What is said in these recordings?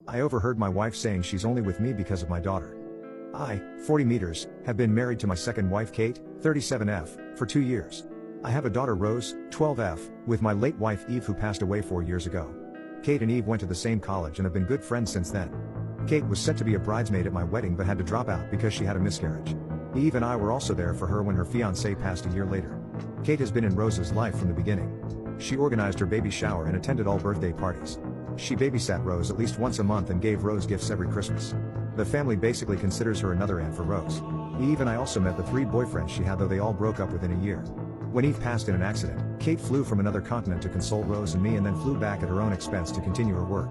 I overheard my wife saying she's only with me because of my daughter. I, 40 meters, have been married to my second wife Kate, 37F, for 2 years. I have a daughter Rose, 12F, with my late wife Eve who passed away 4 years ago. Kate and Eve went to the same college and have been good friends since then. Kate was set to be a bridesmaid at my wedding but had to drop out because she had a miscarriage. Eve and I were also there for her when her fiancé passed a year later. Kate has been in Rose's life from the beginning. She organized her baby shower and attended all birthday parties. She babysat Rose at least once a month and gave Rose gifts every Christmas. The family basically considers her another aunt for Rose. Eve and I also met the 3 boyfriends she had, though they all broke up within a year. When Eve passed in an accident, Kate flew from another continent to console Rose and me and then flew back at her own expense to continue her work.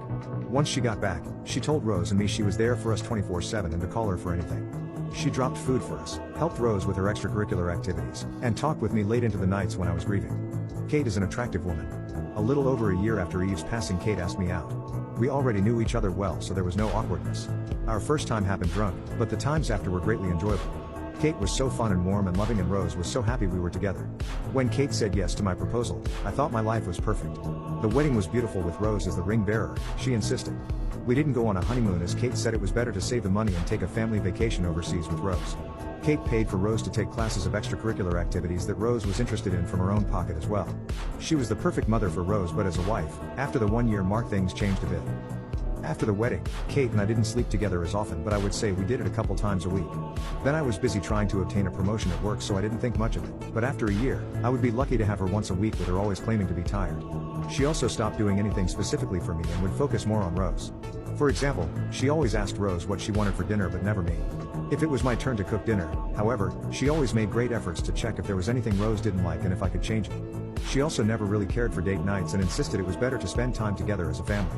Once she got back, she told Rose and me she was there for us 24/7 and to call her for anything. She dropped food for us, helped Rose with her extracurricular activities, and talked with me late into the nights when I was grieving. Kate is an attractive woman. A little over a year after Eve's passing, Kate asked me out. We already knew each other well, so there was no awkwardness. Our first time happened drunk, but the times after were greatly enjoyable. Kate was so fun and warm and loving, and Rose was so happy we were together. When Kate said yes to my proposal, I thought my life was perfect. The wedding was beautiful with Rose as the ring bearer, she insisted. We didn't go on a honeymoon as Kate said it was better to save the money and take a family vacation overseas with Rose. Kate paid for Rose to take classes of extracurricular activities that Rose was interested in from her own pocket as well. She was the perfect mother for Rose, but as a wife, after the 1-year mark things changed a bit. After the wedding, Kate and I didn't sleep together as often, but I would say we did it a couple times a week. Then I was busy trying to obtain a promotion at work, so I didn't think much of it, but after a year, I would be lucky to have her once a week with her always claiming to be tired. She also stopped doing anything specifically for me and would focus more on Rose. For example, she always asked Rose what she wanted for dinner but never me. If it was my turn to cook dinner, however, she always made great efforts to check if there was anything Rose didn't like and if I could change it. She also never really cared for date nights and insisted it was better to spend time together as a family.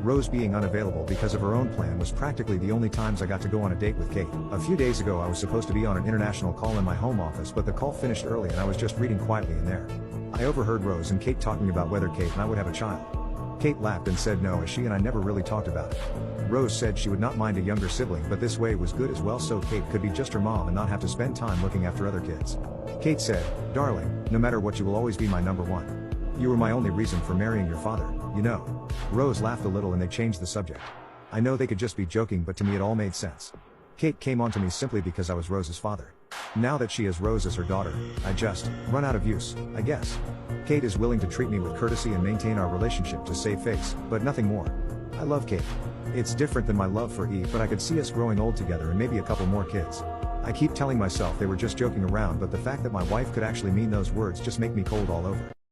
Rose being unavailable because of her own plan was practically the only times I got to go on a date with Kate. A few days ago I was supposed to be on an international call in my home office, but the call finished early and I was just reading quietly in there. I overheard Rose and Kate talking about whether Kate and I would have a child. Kate laughed and said no, as she and I never really talked about it. Rose said she would not mind a younger sibling, but this way was good as well, so Kate could be just her mom and not have to spend time looking after other kids. Kate said, "Darling, no matter what, you will always be my number one. You were my only reason for marrying your father, you know." Rose laughed a little and they changed the subject. I know they could just be joking, but to me it all made sense. Kate came onto me simply because I was Rose's father. Now that she has Rose as her daughter, I just run out of use, I guess. Kate is willing to treat me with courtesy and maintain our relationship to save face, but nothing more. I love Kate. It's different than my love for Eve, but I could see us growing old together and maybe a couple more kids. I keep telling myself they were just joking around, but the fact that my wife could actually mean those words just make me cold all over.